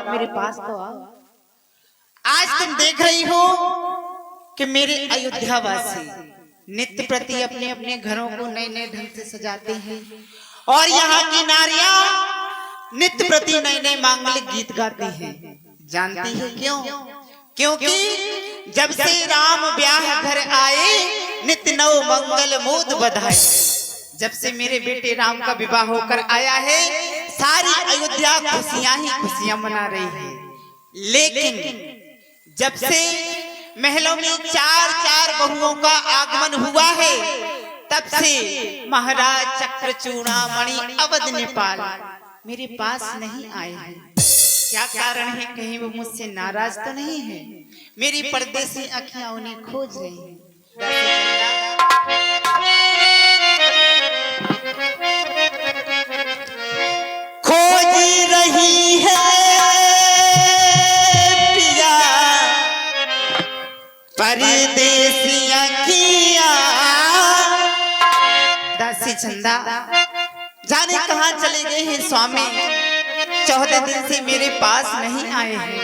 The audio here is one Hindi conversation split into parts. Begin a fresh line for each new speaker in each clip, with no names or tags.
आओ, मेरे पास तो आओ।
आज तुम देख रही हो कि मेरे अयोध्यावासी नित्य प्रति अपने अपने घरों को नए नए ढंग से सजाते हैं और यहाँ की नारियां नित्य प्रति नए नए मांगलिक गीत गाती हैं। जानती है क्यों? क्योंकि जब से राम ब्याह घर आए नित्य नव मंगल मोद बधाई। जब से मेरे बेटे राम का विवाह होकर आया है सारी अयोध्या खुशियां ही खुशियां मना रही है। लेकिन जब से महलों में चार चार बहुओं का आगमन हुआ है तब से महाराज चक्रचूड़ामणि अवध नेपाल मेरे पास नहीं आए हैं। क्या कारण है? कहीं वो मुझसे नाराज तो नहीं है? मेरी परदेसी आँखें उन्हें खोज रही हैं। खोज रही है पिया परदेसी आँखियाँ। दासी चंदा जाने कहाँ चले गए हैं स्वामी? 14 दिन से मेरे पास नहीं आए हैं।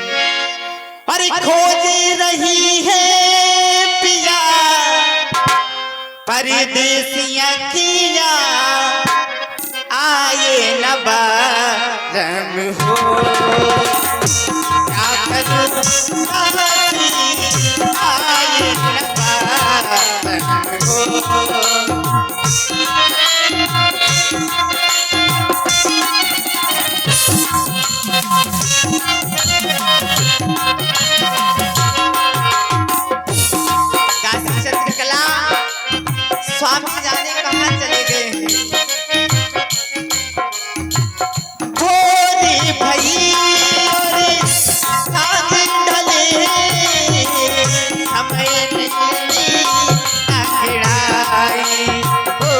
अरे खोज रही है पिया परदेसी आँखियाँ आए न बारम हो। क्या करूं आए न बारम हो। स्वामी जाने कहाँ चले गए हैं? भोरी भई और साँझ ढले समय नहीं अखड़ाई हो।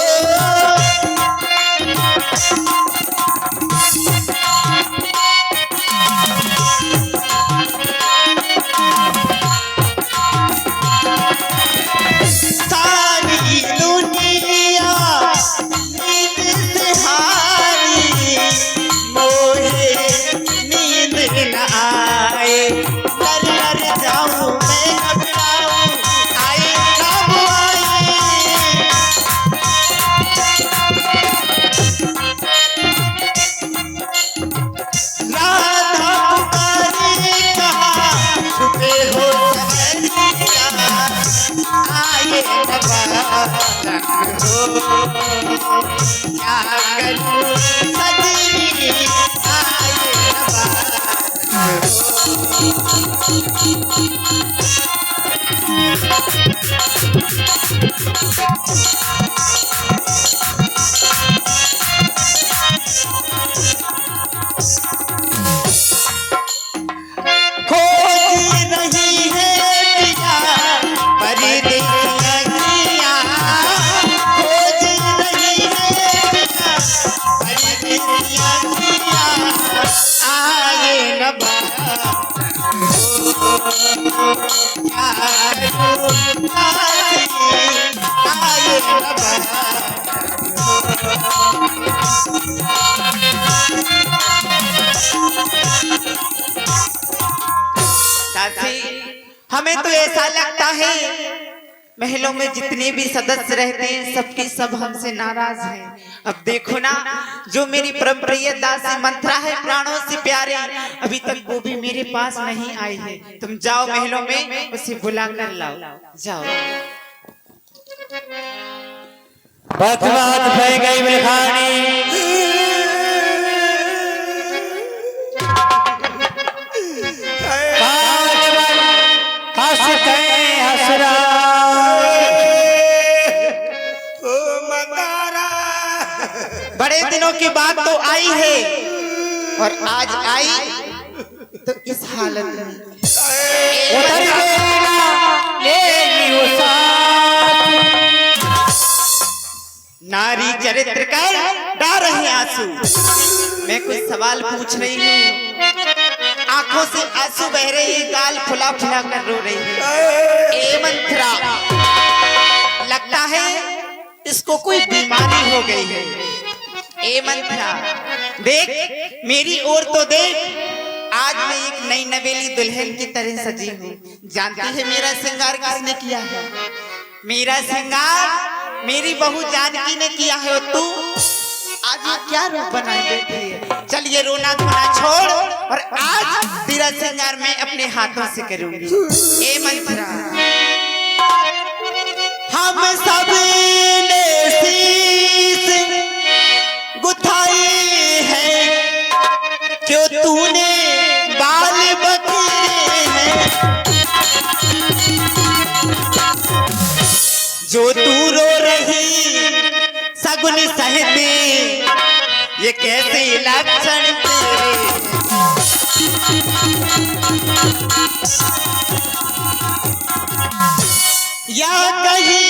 क्या करूं सजनी हमें तो ऐसा लगता है महलों में जितने भी सदस्य रहते हैं सबके सब हमसे नाराज हैं। अब देखो ना जो मेरी परम प्रिय दासी मंथरा है प्राणों से प्यारे अभी तक वो भी मेरे पास नहीं आई है। तुम जाओ महलों में उसे बुला कर लाओ। जाओ।
बात बह गई मेखानी
बड़े दिनों की बात तो आई है और आज आई तो इस हालत में नारी चरित्र कर डाल रहे आंसू। मैं कुछ सवाल पूछ रही हूँ, आंखों से आंसू बह रहे हैं, गाल फुला फुला कर रो रही है। ए मंथरा, लगता है इसको कोई बीमारी हो गई है। ए मंथरा देख मेरी ओर तो देख, मैं एक नई नवेली दुल्हन की तरह सजी हूँ। जानती है मेरा श्रृंगार किसने किया है? मेरा श्रृंगार मेरी बहू जानकी ने किया है। और तू आज ये क्या रूप बनाए बैठी है? चल ये रोना धोना छोड़ और आज तेरा श्रृंगार मैं अपने हाथों से करूंगी। ए मंत्रा, हम सब ने शीश गुथाई है, क्यों तूने बाल बखेरे हैं? जो तू रो रही सगुन सहते, ये कैसे लक्षण तेरे? या कहीं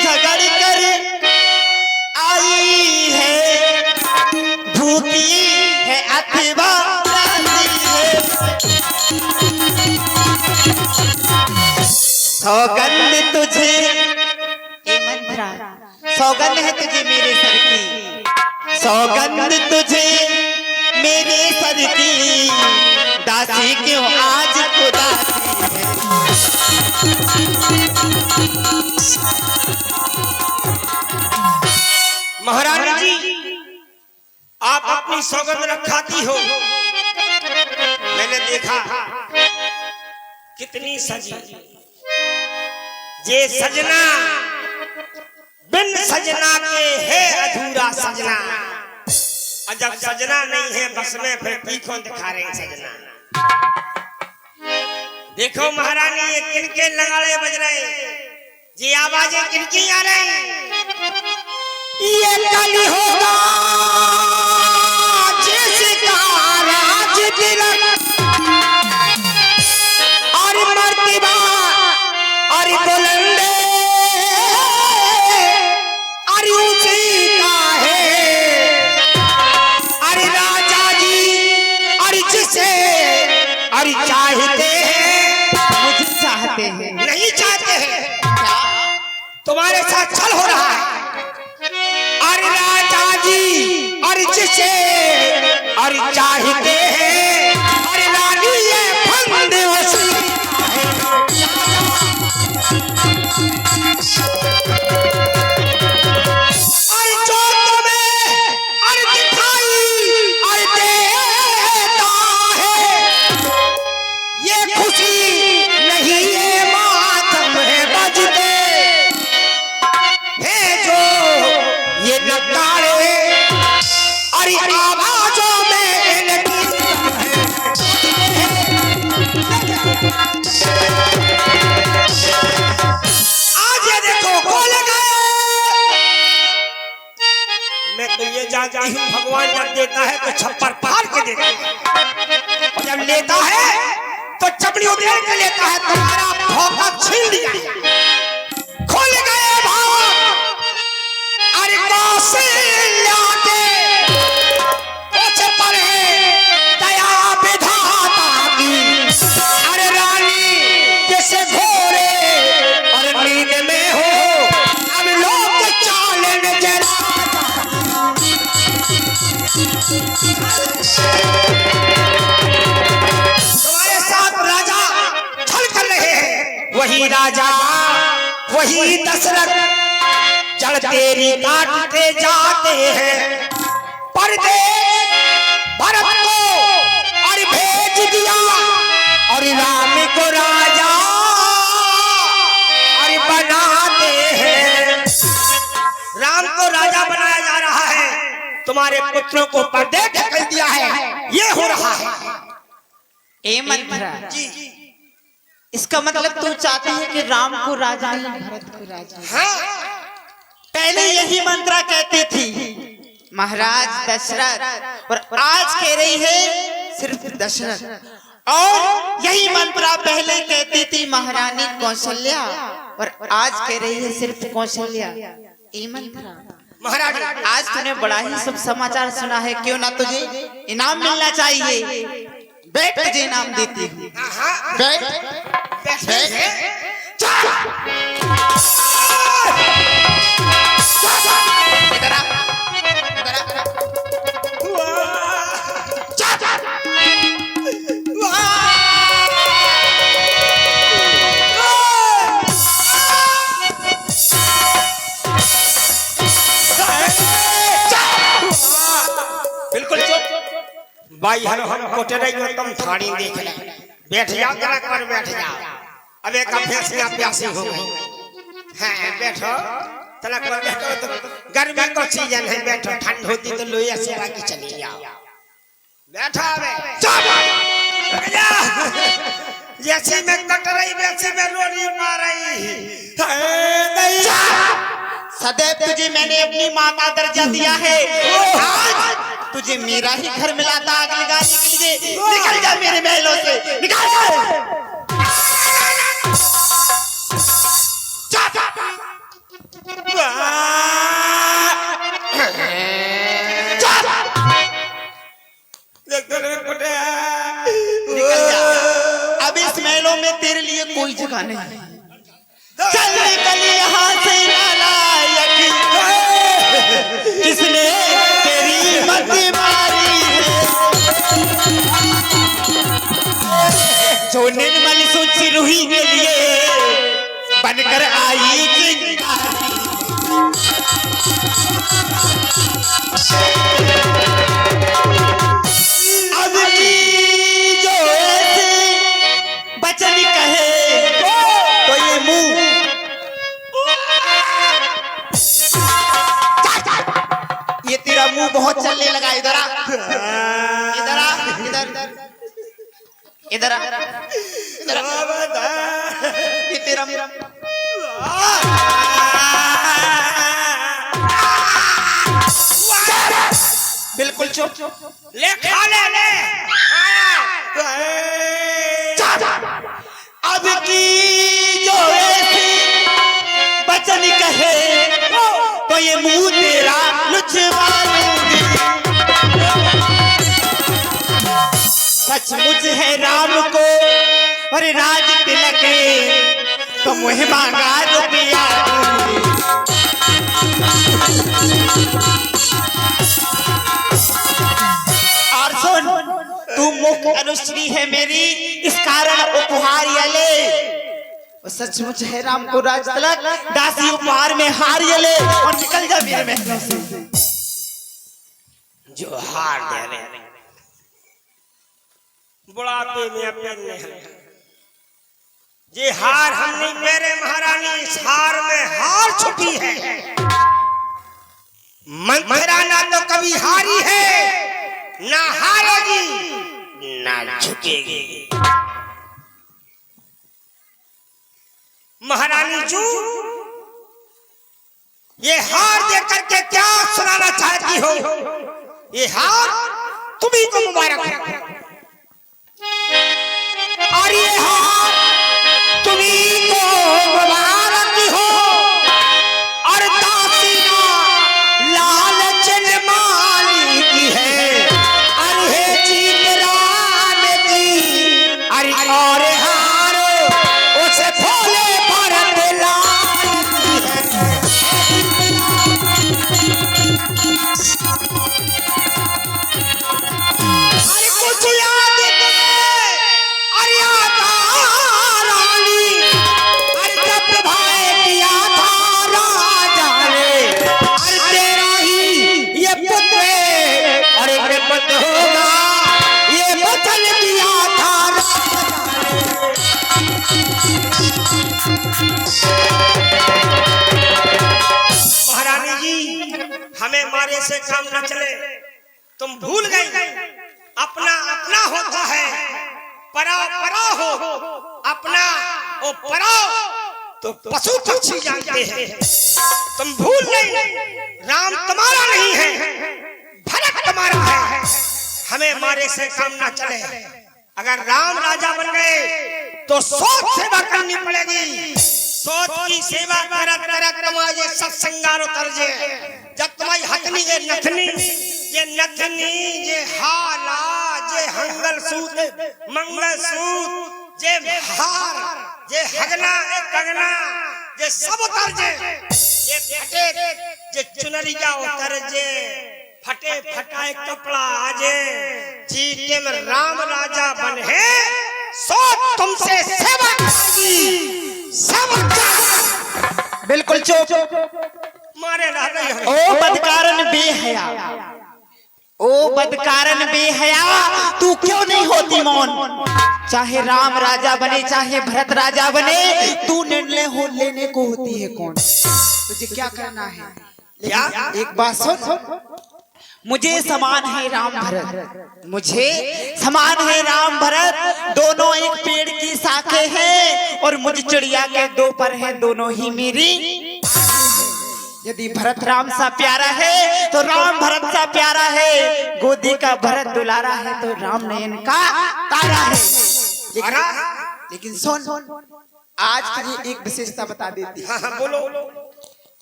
झगड़ कर आई है, भूखी है अथवा प्यासी है। सौगंध तुझे, ए मंत्रा, सौगंध है तुझे मेरे सर की, सौगंध तुझे मेरे सर की, दासी क्यों आज उदासी है?
महारानी जी, आप अपनी सौगंध रखाती हो। मैंने देखा कितनी सजी, ये सजना बिन सजना के है अधूरा सजना, और जब सजना नहीं है बस में फिर तीखों दिखा रहे सजना। देखो महारानी, ये किनके नगाड़े बज रहे, ये आवाजें किनकी आ रही? ये कल होगा जिसका राज तिलक और मर्तबा और बुलंदे और उसी का है। अरे राजा जी और जिसे और चाहते हैं,
मुझे चाहते हैं,
नहीं चाहते हैं, तुम्हारे साथ छल हो रहा है। अरे राजा जी और जिसे और चाहते हैं, अरे रानी ये फंद उसी और जो तुम्हें और दिखाई और देता है, ये खुशी नहीं ये मातम है बजते है जो ये नगाड़े और आवाजों में इनकी आज ये देखो खोल गए। मैं तो ये जानता हूँ भगवान जब देता है तो छप्पर फाड़ के देता है, और जब लेता है तो चपड़ी उधेड़ के लेता है। तुम्हारा धोखा छीन लिया, खोल गए भाव। अरे कौशल्या के कुछ पर है दया विधाता की। अरे रानी जैसे घोड़े और नींद में हो, अब लोग चालन जरा। तुम्हारे साथ राजा छल कर रहे हैं, वही राजा वही दशरथ जड़ तेरी काटते जाते हैं। पर्दे भरत को और भेज दिया और राम को राजा और बनाते हैं। राम को राजा बनाया जा रहा है, तुम्हारे पुत्रों को पर्दे ढक दिया है, ये हो रहा है।
ए मंत्रा,
जी
इसका मतलब तू चाहते हैं कि राम को राजा नहीं भरत को राजा?
हाँ,
पहले यही मंत्रा कहती थी महाराज दशरथ, और आज कह रही है सिर्फ दशरथ। और यही मंत्रा पहले कहती थी महारानी कौशल्या, और आज कह रही है सिर्फ कौशल्या। ए मंत्रा,
महाराज
आज तूने बड़ा ही सब समाचार सुना है, क्यों ना तुझे इनाम मिलना चाहिए। बैठ, तुझे इनाम देती हूँ। बैठ, इधर आ, इधर आ।
भाई हर हम कोटे रही हो तुम थाड़ी देख ले बैठ जाओ जरा कर बैठ जाओ अब एक भैंसिया प्यासी हो गई हां बैठो तला कर बैठो तो गर्मी को सीजन है बैठो ठंड होती तो लोया सेवा की चली जाओ बैठो बे चुप जा जैसे मैं कट रही वैसे मैं रोनी मार रही
सदैव तुझे मैंने अपनी माँ का दर्जा दिया है आज तुझे मेरा ही घर मिला था आग लगाने के लिए निकल जा मेरे महलों से निकल जा अब इस महलों में तेरे लिए कोई जगह नहीं चल निकल यहाँ से नालायक किसने तेरी मत मारी जो निर्मल सोची रूही के लिए बनकर आई चिंगारी अब की जो ऐसे बचन कहे तो ये मुंह ये तेरा मुंह बहुत चलने लगा इधर आ इधर आ इधर इधर ये तेरा बिल्कुल चुप
ले खा ले
अब की जो ऐसी बचन कहे तो ये मुंह तेरा लुचवा लूंगी सचमुच है राम को और राज तिलक तो मुझे मांगा रुपया और सुन तू मुख अनुश्री है मेरी इस कारण उपहार ये ले सचमुच है राम को राज तिलक दासी उपहार में हार ये ले और निकल जा मेरे महलों से
जो हार दे रहे बुढ़ापे में अपने ये हार हमने मेरे महारानी इस हार में हार छुपी है मंथराना तो कभी हारी है ना हारेगी ना झुकेगी महारानी जू ये हार देख करके क्या सुनाना चाहती हो ये हार तुम्ही को मुबारक हो और ये हार तुम्ही को मुबारक हो और दासीना लालच माली की है अरे जीत राम की अरे और हार उसे भोले भरत लाल अरे कुछ याद अरे आता रानी अरे जब भाई किया था राजा ने अरे तेरा ही ये पुत्र अरे के पुत्र होगा ये वचन दिया था महारानी जी हमें मारे से काम न चले तुम भूल गई अपना अपना होता है परा परा हो अपना ओ परा तो पशु पक्षी जानते हैं तुम भूल नहीं राम तुम्हारा नहीं है भरत तुम्हारा है हमें मारे से काम ना चले अगर राम राजा बन गए तो सोच सेवा करनी पड़ेगी सोच की सेवा करत करत तुम्हारे सत्संगार उतर जे जब तुम्हारी हथनी ये नथनी ये हाला ये हंगल सूत मंगल सूत ये हार ये हगना ये कंगना ये सब उतर जे ये फटे ये चुनरिया उतर जे फटे फटाए कपड़ा जे जीते में राम राजा बन है सो तुमसे सेवा करेगी सेवा
बिल्कुल चुप
मारे रह गई
ओ बदकारण बेहया ओ बदकारण बेहया, तू क्यों नहीं होती मौन? चाहे राम राजा बने चाहे भरत राजा बने, तू निर्णय लेने को होती है कौन? तुझे क्या करना है?
क्या?
एक बात सुन, मुझे समान है राम भरत, मुझे समान है राम भरत, दोनों एक पेड़ की शाखे हैं और मुझ चिड़िया के दो पर हैं, दोनों ही मेरी। यदि भरत राम सा प्यारा है तो राम भरत सा प्यारा है, गोदी का भरत दुलारा है तो राम नयन का तारा है। लेकिन सुन, आज तुझे एक विशेषता बता देती हूँ।
हाँ, बोलो।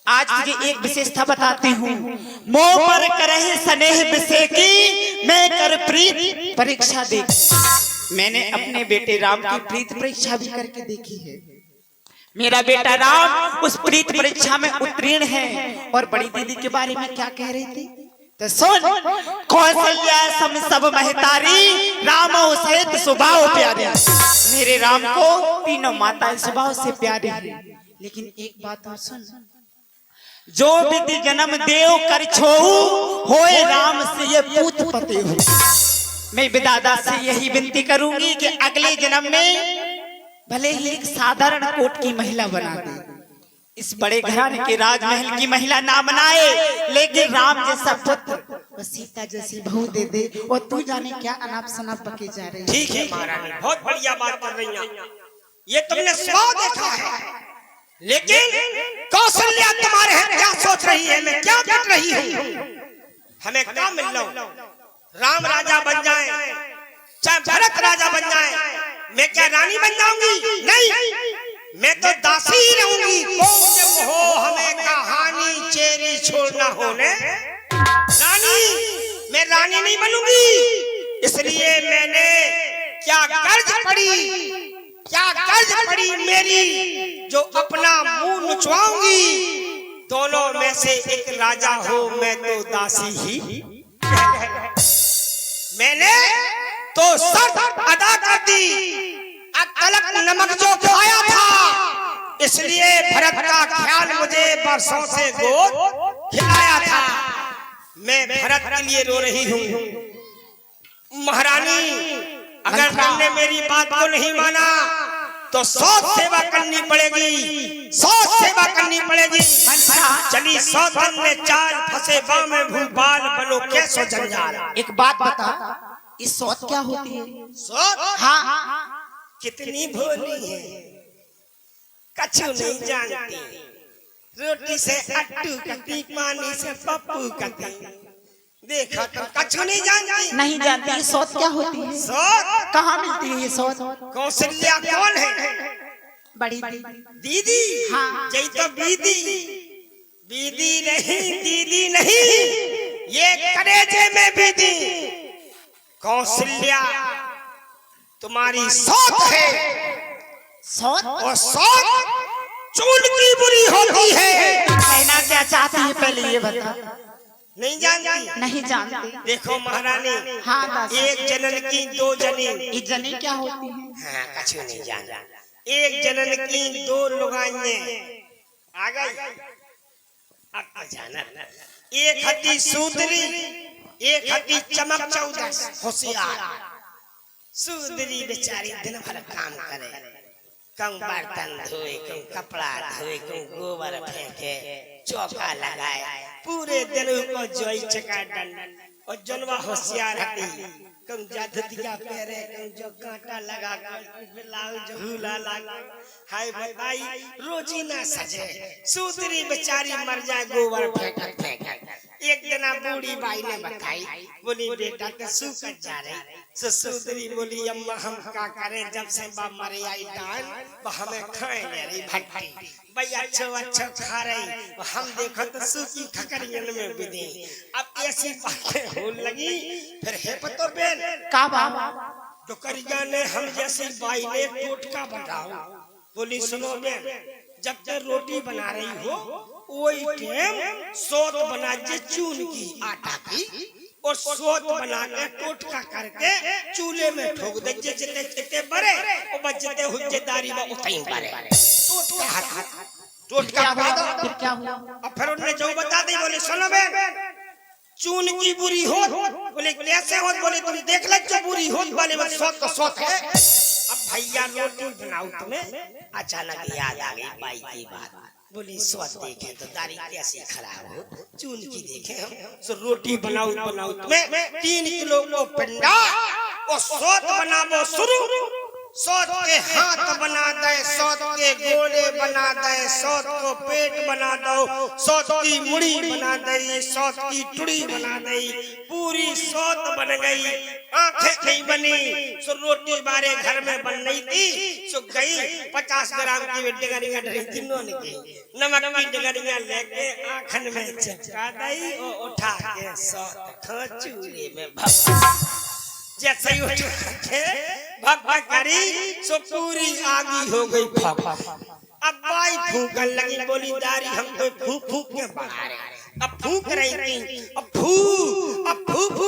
आज तुझे एक विशेषता बताती हूँ। मोह पर करहि स्नेह विषय की, मैं कर प्रीत परीक्षा देखी। मैंने अपने बेटे राम की प्रीत परीक्षा भी करके देखी है। मेरा बेटा राम उस प्रीत परीक्षा में उत्तीर्ण है। और बड़ी दीदी के बारे में क्या कह रही थी तो सुन, कौशल्या सम सब महतारी, राम सहित स्वभाव प्यारे। मेरे राम को तीनों माताएं स्वभाव से प्यारी है। लेकिन एक बात और सुन, जो विधि जन्म देव कर छोऊ, होए राम से ये पूत पते हो। मैं विदादा से यही विनती करूंगी कि अगले जन्म में भले ही एक साधारण कोट की महिला बना दे, इस बड़े घराने के राजमहल की महिला ना बनाए, लेकिन राम जैसा पुत्र और सीता जैसी बहू दे दे। और तू जाने क्या अनाप शनाप बके जा रही है।
ठीक है महारानी, बहुत बढ़िया बात कर रही हैं। ये तुमने स्वाद देखा है, लेकिन कौशल्या तुम्हारे हैं क्या सोच रही है, मैं क्या कर रही हूँ? हमें क्या मिल रहा? राम राजा बन जाए चाहे भरत राजा बन जाए, मैं क्या रानी बन जाऊंगी? नहीं, मैं तो दासी ही रहूंगी। हो हमें कहानी चेरी छोड़ना होने रानी, मैं रानी नहीं बनूंगी। इसलिए मैंने क्या कर्ज पड़ी मेरी, जो अपना मुंह नुचवाऊंगी। दोनों में से एक राजा हो, मैं तो दासी ही। मैंने तो शर्त अदा कर दी, तलक नमक जो खाया था, इसलिए भरत का ख्याल मुझे बरसों से गोद खिलाया था। मैं भरत के लिए रो रही हूँ। महारानी, अगर तुमने मेरी बात को नहीं माना तो 100 सेवा करनी पड़ेगी, 100 सेवा करनी पड़ेगी। चली 100 दिन में 4 फंसे बाँ में भूपाल, बनो कैसो जंजाल।
एक बात बता, इस सौत क्या होती है?
सौत?
हाँ,
कितनी भोली है, कछु नहीं जानती। रोटी से अट्टू कती, पानी से पप्पू कती। देखा तुम कछु नहीं जानती?
नहीं जानती। ये सौत क्या होती है?
सौत
कहाँ मिलती है ये सौत?
कौशल्या कौन है?
बड़ी
दीदी।
हाँ।
यही तो बीदी नहीं, दीदी नहीं, ये कलेजे में बीदी। कौशल्या तुम्हारी सौत है,
सौत?
और सौत चूल की बुरी होती है।
कहना क्या चाहती है पहले ये बता।
नहीं जानती?
नहीं जानती।
देखो महारानी,
हाँ,
एक जनन की 2 जनी।
ये जनी क्या होती है?
हाँ, कछु नहीं जानता। एक जनन की 2 लुगाइयां आ गई, अब तो जाना। एक हती सूदरी, एक हती चमक चौदस होशियार। सूदरी बेचारी दिन भर काम करे, कम बर्तन धोए, कम कपड़ा धोए, कम गोबर फेंके, चौका लगाए, पूरे दिन को जोई चका डंडन। और जनवा होशियार हती, कम जाधतिया पेरे, कम जो कांटा लगा कर ब्लाउज झूला लगा। हाय बताई रोजी ना सजे, सूदरी बेचारी मर जाए गोबर फेंक। एक जना बूढ़ी बाई ने बताई, बोली बेटा तो सूखत जा रही। सूदरी बोली अम्मा हम क्या करें, जब से बा मरे आई डाल हमें खाए ले रही भट्टी। भाई अच्छो खा रही, हम देखो तो सूखी खकरियन में बिदी। अब ऐसी बातें होने लगी, फिर है पतो बेन
का बाबा
डुकरिया ने हम जैसी बाई ने टोटका बताओ। बोली सुनो बेन, जब तक रोटी बना रही हो वही टाइम सोत बना जे चून की आटा की, और सोत बना के टोटका करके चूल्हे में ठोक दे, जितने जितने बड़े और बचते हुज्जेदारी में उतई पड़े। टोटका बता दो।
फिर क्या हुआ?
और फिर उन्होंने जो बता दी, बोले सुनो बेन, चून की बुरी हो, बोले कैसे हो, बोले तुम देख ले जो बुरी हो वाले में सोच तो सोच है। अब भैया रोटी बनाओ तुम्हें, अचानक याद आ गई बाई की बात, बोली सोच देखे तो दाढ़ी कैसी खराब हो, चून की देखे हम सो रोटी बनाओ तुम्हें 3 किलो को पिंडा और सोच बनाओ शुरू, सोच के हाथ बना दे, सोच के गोले बना दे, सोच को पेट बना दो, सोच की मुड़ी बना दे, सोच की टुड़ी बना दे, पूरी सोच बन गई, आंखें नहीं बनी। सो रोटी बारे घर में बन नहीं थी, सो गई 50 ग्राम की डगरियां ढरी तीनों ने की, नमक की डगरियां लेके आंखन में चटका दी और उठा के सोच खा चूल्हे में भग, जैसे ही भग करी सो पूरी आगी हो गई भग। अब बाई फूंकन लगी, बोली दारी हम तो फूंक फूंक के बना रहे, अब फूंक रही थी, अब फू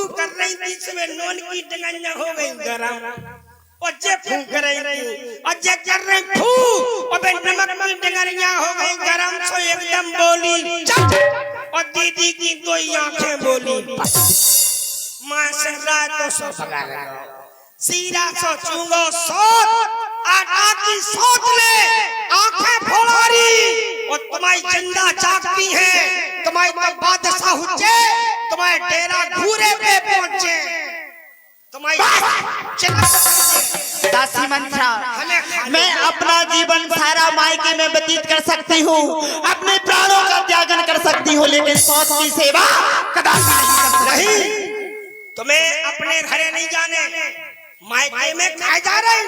कर रही थी, इसमें नॉन की डगरियां हो गई गरम, और जे फूंक रही थी और जे कर रहे फू, अबे नमक की डगरियां हो गई गरम, सो एकदम बोली चट, और दीदी की 2 आंखें बोली मां से रात तो सो भगा रहा, सीरा सो चूंगो सोच, आटा की सोच ले आंखें फोड़ारी, और तुम्हारी जिंदा जागती है, तुम्हारी तो बादशाह हुज्जे, तुम्हारे डेरा घूरे पे पहुंचे, तुम्हारी
दासी मंत्रा, मैं अपना जीवन सारा मायके में व्यतीत कर सकती हूँ, अपने प्राणों का त्यागन कर सकती हूँ, लेकिन सोच की सेवा कदापि नहीं।
तुम्हें अपने घरे नहीं जाने, मायके में खाए जा रहे,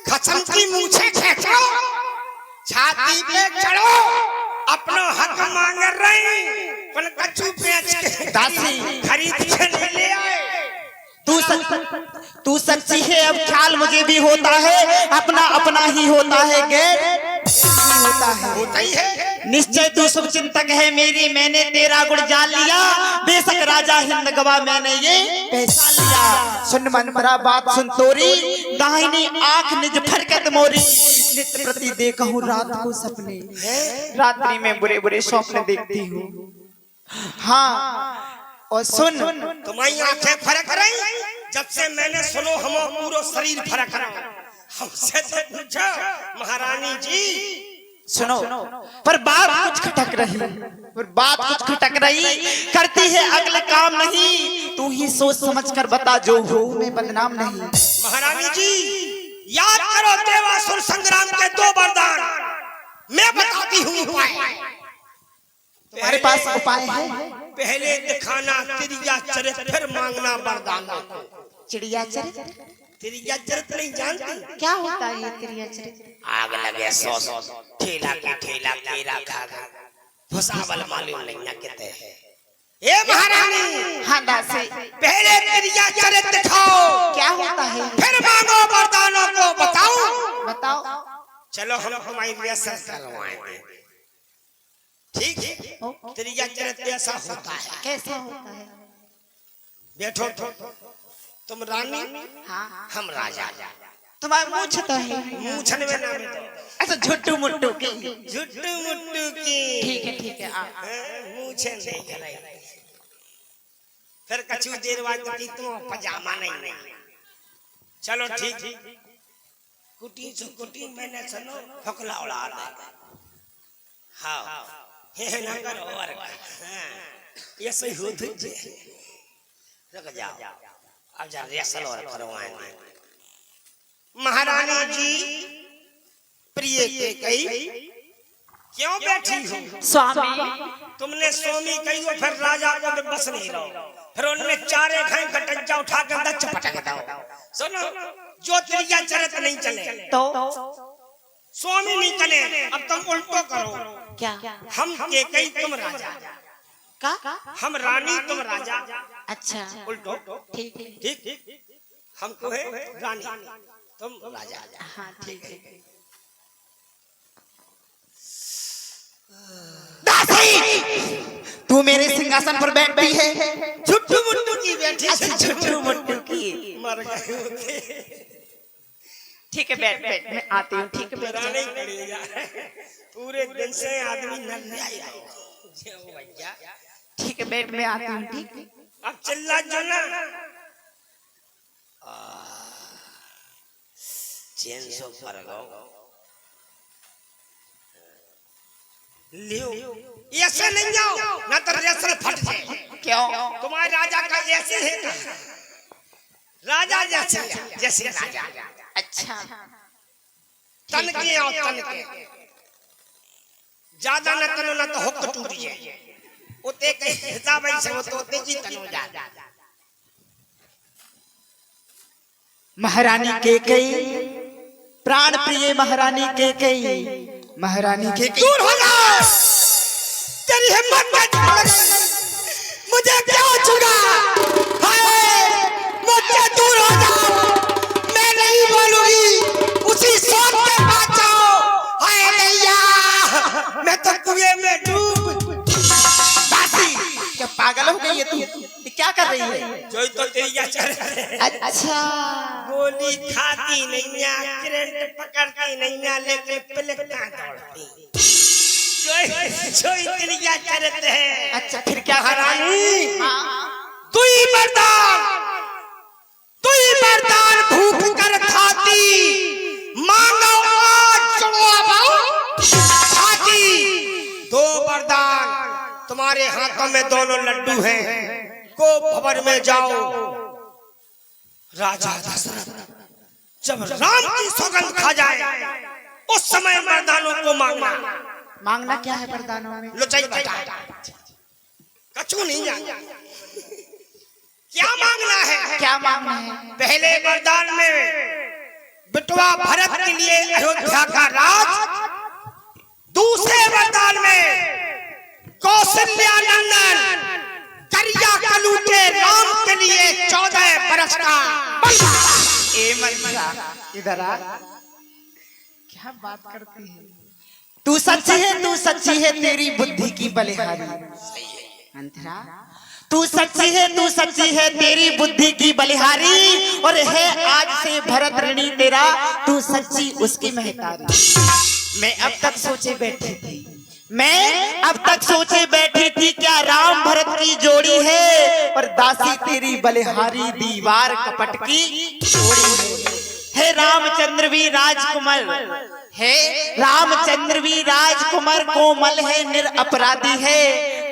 खसम की मूछें खींचो, छाती पे चढ़ो, अपना हक मांग रहे, पर कच्चू बेच के
दासी
खरीद के नहीं ले आए।
तू सच्ची है, अब ख्याल मुझे भी होता है, अपना ही होता है, गैर
होता ही है।
निश्चय तू शुभ चिंतक है मेरी, मैंने तेरा गुण जान लिया, बेशक राजा हिंद गवा मैंने ये पहचान लिया। सुन मंत्रा बात सुन तोरी, दाहिनी आंख निज फरकत मोरी, नित्य प्रति देखूं रात को सपने, रात्रि में बुरे बुरे स्वप्न देखती हूँ। हाँ और सुन,
तुम्हारी आंखें फरक रही, जब से मैंने सुनो हम पूरा शरीर फरक रहा, हमसे तो पूछा महारानी जी
सुनो, पर बात कुछ खटक रही, करती है अगले काम नहीं, तू ही सोच समझ कर बता, जो हो मैं बदनाम नहीं।
महारानी जी याद करो देवासुर संग्राम के 2 वरदान, मैं बताती हूँ उपाय।
तुम्हारे पास उपाय है?
पहले दिखाना त्रिया चरित, फिर मांगना वरदान।
चिड़िया चरित?
त्रिया चरित नहीं जानती?
क्या होता है ये त्रिया चरित?
आग लगे 100 ठेला के ठेला केला खा गया, भुसावल मालूम नहीं ना कहते हैं। ए महारानी,
हाँ दासी,
पहले त्रिया चरित दिखाओ,
क्या होता है,
फिर मांगो वरदानों को
बताओ।
चलो हम हमारी रिहर्सल करवाएंगे, ठीक है? त्रिया चरित ऐसा होता है।
कैसा होता है?
बैठो, तुम रानी,
हाँ
हम राजा।
तुम्हारा मूछ तो है,
मूछन में ना बैठो,
अच्छा झुट्टू मुट्टू की,
झुट्टू मुट्टू की,
ठीक है
मूछे नहीं करे, फिर कछु देर बाद तुम पजामा नहीं। चलो ठीक, कुटी से कुटी मैंने सुनो फकला उड़ा दे, हाँ हे ना करो और ये सही हो तुझे, रुक जाओ, अब जा रिहर्सल और करवाएंगे। महारानी जी प्रिय के कही क्यों बैठी हो?
स्वामी,
तुमने स्वामी कही हो, फिर राजा को बस नहीं रहो, फिर उनने 4 घाई कटंजा उठा के अंदर चपटा दो। सुनो, जो त्रिया चरित नहीं चले
तो
स्वामी नहीं चले, अब तुम उल्टो करो,
क्या?
हम के कही तुम राजा,
का
हम रानी तुम राजा,
अच्छा
उल्टो
ठीक है,
ठीक, हमको है रानी तुम राजा।
हाँ ठीक है। दासी, तू मेरे सिंहासन पर बैठी है,
झुट्टू मुट्टू की बैठी,
अच्छा झुट्टू मुट्टू की,
मर गए।
ठीक है बैठ, मैं आती हूँ, ठीक है बैठ
पूरे दिन से आदमी नन्हे भैया,
ठीक ठीक है, बैठ में आती हूँ, ठीक है।
अब चिल्ला जो ना चैन सो पर गो लियो ऐसे नहीं जाओ ना तो रेसल फट जाए।
क्यों?
तुम्हारे राजा का ऐसे है राजा जैसे जैसे राजा।
अच्छा,
तन के आओ तन के ज्यादा न तनो ना तो हुक टूट जाए। उते के हिसाब से वो तो उते की तनो जा।
महारानी केकई, प्राण प्रिय महारानी केकई, महारानी केकई।
दूर हो जा, तेरी हिम्मत मत मुझे क्या छुड़ा। हाय मुझसे दूर हो जाओ, मैं नहीं बोलूंगी, उसी सोच के पास जाओ। हाय भैया मैं तो कुएं में डूब।
दासी, क्या पागल हो गई है तू? ये क्या कर रही है?
जो तो तेरी चल
अच्छा,
गोली खाती नहीं या करंट पकड़ती नहीं या लेके पलटना दौड़ती जो तेरी चरित है।
अच्छा, फिर क्या
महारानी
हाँ।
तू ही मर्दान भूख कर खाती मांगो आज खाती। दो वरदान तुम्हारे हाथों में दोनों लड्डू हैं। को भवन में जाओ, राजा दशरथ जब राम की सौगंध खा जाए उस समय वरदानों को मांगना।
मांगना क्या है वरदानों में?
लुचाई बता कछु नहीं जाना। क्या मांगना है?
क्या मांगना है?
पहले वरदान में बिटवा भरत के लिए अयोध्या का राज, दूसरे वरदान में कौशल्या नंदन करिया कलूटे राम के लिए 14 बरस का वनवास।
ए मंत्रा, इधर आ। क्या बात करती है? तू सच्ची है, तू सच्ची है, तेरी बुद्धि की बलिहारी। मंत्रा, तू सच्ची है, तू सच्ची है, तेरी बुद्धि की बलिहारी। और है आज से भरत ऋणी तेरा, तू सच्ची उसकी महतारी। मैं अब तक सोचे बैठी थी क्या राम भरत की जोड़ी है, और दासी तेरी बलिहारी दीवार कपट की जोड़ी है। रामचंद्र भी राजकुमार है, रामचंद्र भी राजकुमार कोमल है, निरपराधी है।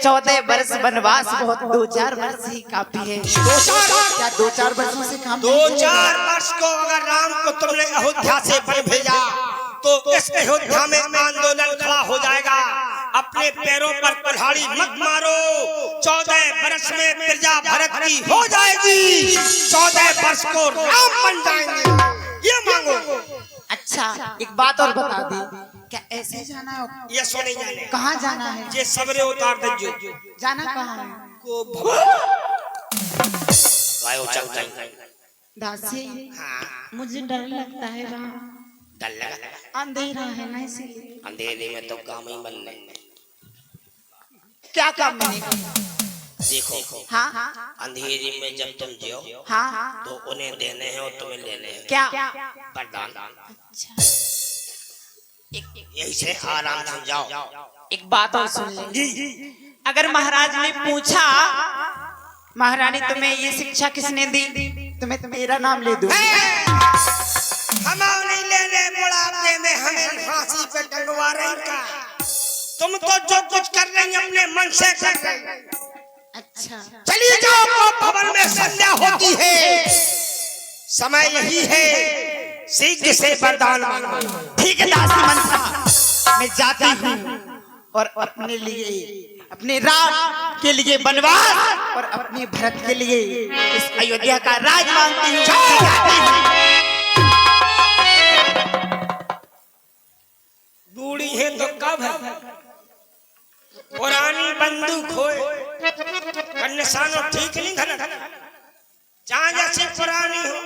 14 वर्ष वनवास बहुत, 2-4 वर्ष ही काफी है। क्या 2-4 वर्षों से काम?
2-4 वर्ष को अगर राम को तुमने अयोध्या से वन भेजा तो इस अयोध्या में आंदोलन खड़ा हो जाएगा। अपने पैरों पर कुल्हाड़ी मत मारो। 14 वर्ष में प्रजा भरत की हो जाएगी, 14 वर्ष को राम बन जाएंगे। ये मांगो।
अच्छा, एक बात और बता दी, क्या ऐसे जाना है?
ये सो नहीं जाने।
कहाँ जाना है?
ये सबरे उतार दो।
जाना कहाँ है?
को वायो चलता है।
दासी, मुझे डर लगता है वहाँ।
डर लगा?
अंधेरा है ना, इसलिए।
अंधेरे में तो काम ही बनने।
क्या काम बनेगा?
देखो
हाँ,
अंधेरे में जब तुम जियो
हाँ,
तो उन्हें देने हैं और तुम्हें लेने हैं।
क्या?
वरदान।
अच्छा,
यही से आराम से जाओ।
एक बात और सुन ले। अगर महाराज ने पूछा, महारानी तुम्हें ये शिक्षा किसने दी, तुम्हें मेरा नाम ले दूं।
हम नहीं लेने, बुढ़ापे में हमें फांसी पे टंगवा रही का। तुम तो जो कुछ कर रही अपने मन से कर रही।
अच्छा,
चलिए जाओ, तो भवन में संध्या होती है, समय यही है, शीघ्र से वरदान मांगो।
ठीक है दासी मंत्रा, मैं जाती हूँ और अपने लिए, अपने राम के लिए वनवास और अपने भरत के लिए इस अयोध्या का राज मांगती हूँ। जाती हूँ।
बूढ़ी है तो कब है? पुरानी बंदूक होए निशानो ठीक नहीं घना। जहाँ जैसे पुरानी हो,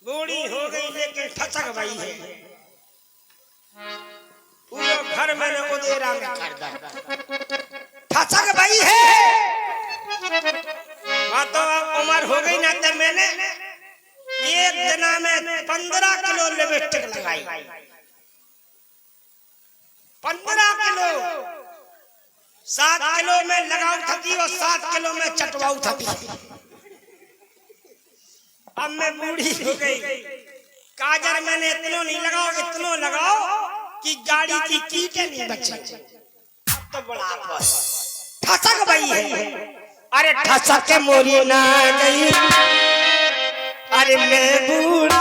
बूढ़ी हो गई लेकिन ठचक गई है। पूरे घर में उदेरा में कर दा ठचक गई है। तो उम्र हो गई ना, तो मैंने एक दिन में 15 किलो लिपस्टिक लगाई। 15 किलो 7 किलो में लगाऊ थकी और 7 किलो में चटवाऊ थकी। अब मैं बूढ़ी हो गई, काजर मैंने इतनो नहीं लगाओ, इतनो लगाओ कि गाड़ी की कीटें नहीं बची। अब तो बड़ा ठसक गई है। अरे ठसक के मोरी ना गई, अरे मैं बूढ़ी